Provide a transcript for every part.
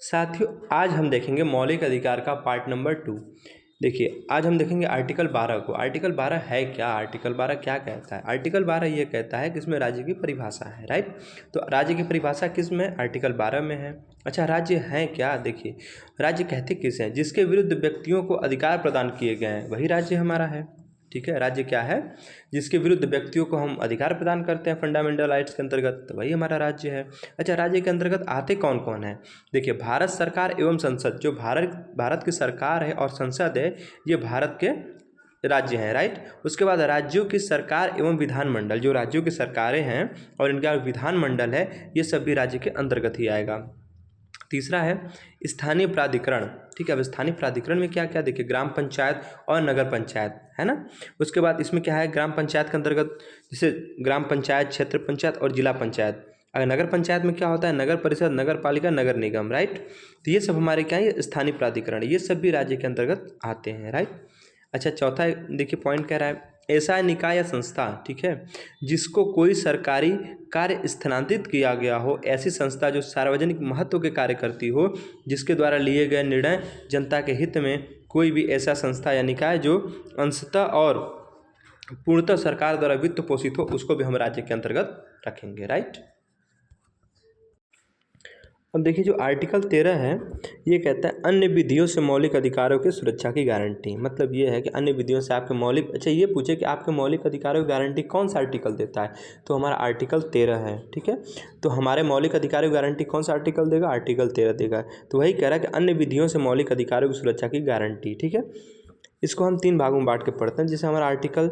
साथियों आज हम देखेंगे मौलिक अधिकार का पार्ट नंबर 2। देखिए आज हम देखेंगे आर्टिकल 12 को। आर्टिकल 12 है क्या, आर्टिकल 12 क्या कहता है? आर्टिकल 12 ये कहता है कि इसमें राज्य की परिभाषा है, राइट। तो राज्य की परिभाषा किस में? आर्टिकल 12 में है। अच्छा राज्य हैं क्या? देखिए राज्य कहते किस हैं? जिसके विरुद्ध व्यक्तियों को अधिकार प्रदान किए गए हैं वही राज्य हमारा है। ठीक है, राज्य क्या है? जिसके विरुद्ध व्यक्तियों को हम अधिकार प्रदान करते हैं फंडामेंटल राइट्स के अंतर्गत, तो वही हमारा राज्य है। अच्छा राज्य के अंतर्गत आते कौन कौन है? देखिए भारत सरकार एवं संसद, जो भारत की सरकार है और संसद है, ये भारत के राज्य हैं, राइट। उसके बाद राज्यों की सरकार एवं विधानमंडल, जो राज्यों की सरकारें हैं और इनका विधानमंडल है, ये सब भी राज्य के अंतर्गत ही आएगा। तीसरा है स्थानीय प्राधिकरण। ठीक है, अब स्थानीय प्राधिकरण में क्या क्या? देखिए ग्राम पंचायत और नगर पंचायत है ना। उसके बाद इसमें क्या है? ग्राम पंचायत के अंतर्गत जैसे ग्राम पंचायत, क्षेत्र पंचायत और जिला पंचायत। अगर नगर पंचायत में क्या होता है? नगर परिषद, नगर पालिका, नगर निगम, राइट। तो ये सब हमारे क्या है? स्थानीय प्राधिकरण, ये सब भी राज्य के अंतर्गत आते हैं, राइट। अच्छा चौथा देखिए पॉइंट कह रहा है ऐसा निकाय या संस्था, ठीक है, जिसको कोई सरकारी कार्य स्थानांतरित किया गया हो, ऐसी संस्था जो सार्वजनिक महत्व के कार्य करती हो, जिसके द्वारा लिए गए निर्णय जनता के हित में, कोई भी ऐसा संस्था या निकाय जो अंशतः और पूर्णतः सरकार द्वारा वित्त पोषित हो, उसको भी हम राज्य के अंतर्गत रखेंगे, राइट। अब देखिए जो आर्टिकल 13 है ये कहता है अन्य विधियों से मौलिक अधिकारों की सुरक्षा की गारंटी। मतलब ये है कि अन्य विधियों से आपके मौलिक, अच्छा ये पूछे कि आपके मौलिक अधिकारों की गारंटी कौन सा आर्टिकल देता है, तो हमारा आर्टिकल 13 है। ठीक है, तो हमारे मौलिक अधिकारों की गारंटी कौन सा आर्टिकल देगा? आर्टिकल 13 देगा। तो वही कह रहा है कि अन्य विधियों से मौलिक अधिकारों की सुरक्षा की गारंटी। ठीक है, इसको हम 3 भागों में बांट के पढ़ते हैं। जैसे हमारा आर्टिकल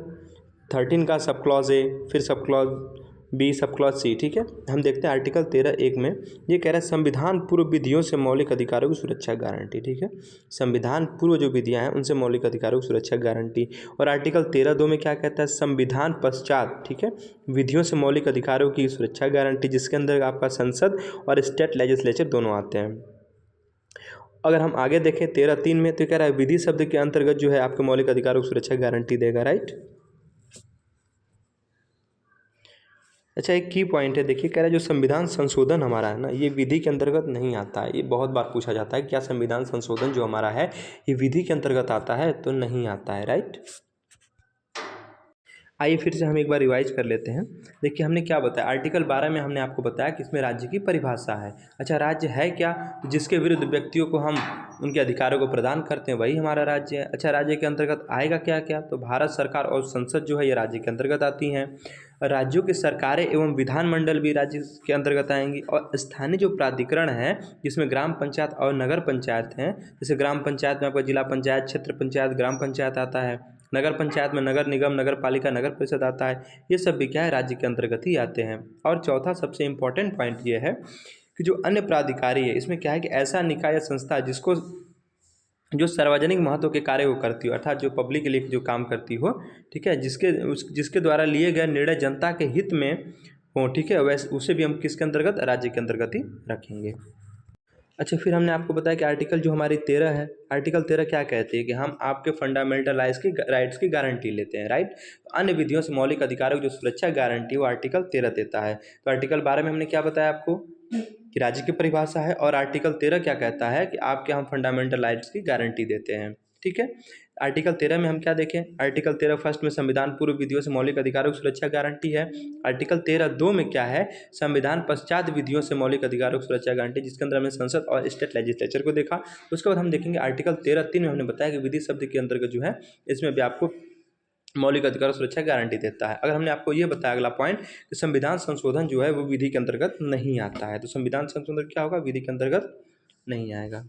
13 का सब क्लॉज ए, फिर sub clause B, sub clause C. ठीक है, हम देखते हैं आर्टिकल 13(1) में ये कह रहा है संविधान पूर्व विधियों से मौलिक अधिकारों की सुरक्षा गारंटी। ठीक है, संविधान पूर्व जो विधियां हैं उनसे मौलिक अधिकारों की सुरक्षा गारंटी। और आर्टिकल 13(2) में क्या कहता है? संविधान पश्चात, ठीक है, विधियों से मौलिक अधिकारों की सुरक्षा गारंटी, जिसके अंदर आपका संसद और स्टेट लेजिस्लेचर दोनों आते हैं। अगर हम आगे देखें 13(3) में तो कह रहा है विधि शब्द के अंतर्गत जो है आपके मौलिक अधिकारों की सुरक्षा गारंटी देगा, राइट। अच्छा एक की पॉइंट है, देखिए कह रहा है जो संविधान संशोधन हमारा है ना, ये विधि के अंतर्गत नहीं आता है। ये बहुत बार पूछा जाता है क्या संविधान संशोधन जो हमारा है ये विधि के अंतर्गत आता है? तो नहीं आता है, राइट। आइए फिर से हम एक बार रिवाइज कर लेते हैं। देखिए हमने क्या बताया, आर्टिकल 12 में हमने आपको बताया कि इसमें राज्य की परिभाषा है। अच्छा राज्य है क्या? तो जिसके विरुद्ध व्यक्तियों को हम उनके अधिकारों को प्रदान करते हैं वही हमारा राज्य है। अच्छा राज्य के अंतर्गत आएगा क्या क्या? तो भारत सरकार और संसद जो है ये राज्य के अंतर्गत आती हैं। राज्यों की सरकारें एवं विधानमंडल भी राज्य के अंतर्गत आएंगी। और स्थानीय जो प्राधिकरण है जिसमें ग्राम पंचायत और नगर पंचायत हैं, जैसे ग्राम पंचायत में आपका जिला पंचायत, क्षेत्र पंचायत, ग्राम पंचायत आता है। नगर पंचायत में नगर निगम, नगर पालिका, नगर परिषद आता है। ये सब भी क्या है? राज्य के अंतर्गत ही आते हैं। और चौथा सबसे इम्पोर्टेंट पॉइंट ये है कि जो अन्य प्राधिकारी है इसमें क्या है कि ऐसा निकाय या संस्था जिसको जो सार्वजनिक महत्व के कार्य को करती हो, अर्थात जो पब्लिक के लिए जो काम करती हो, ठीक है, जिसके द्वारा लिए गए निर्णय जनता के हित में हो, ठीक है, वैसे उसे भी हम किसके अंतर्गत? राज्य के अंतर्गत ही रखेंगे। अच्छा फिर हमने आपको बताया कि आर्टिकल जो हमारी 13 है, आर्टिकल 13 क्या कहती है कि हम आपके फंडामेंटल राइट्स की गारंटी लेते हैं, राइट। अन्य विधियों से मौलिक अधिकारों की जो सुरक्षा गारंटी वो आर्टिकल 13 देता है। तो आर्टिकल 12 में हमने क्या बताया आपको कि राज्य की परिभाषा है, और आर्टिकल 13 क्या कहता है कि आपके हम फंडामेंटल राइट्स की गारंटी देते हैं। ठीक है, आर्टिकल 13 में हम क्या देखें? आर्टिकल 13 फर्स्ट में संविधान पूर्व विधियों से मौलिक अधिकारों की सुरक्षा गारंटी है। आर्टिकल 13(2) में क्या है? संविधान पश्चात विधियों से मौलिक अधिकारों की सुरक्षा गारंटी, जिसके अंदर हमने संसद और स्टेट लेजिस्लेचर को देखा। उसके बाद हम देखेंगे आर्टिकल 13(3) में हमने बताया कि विधि शब्द के अंतर्गत जो है इसमें भी आपको मौलिक अधिकार सुरक्षा गारंटी देता है। अगर हमने आपको ये बताया अगला पॉइंट कि संविधान संशोधन जो है वो विधि के अंतर्गत नहीं आता है, तो संविधान संशोधन क्या होगा? विधि के अंतर्गत नहीं आएगा।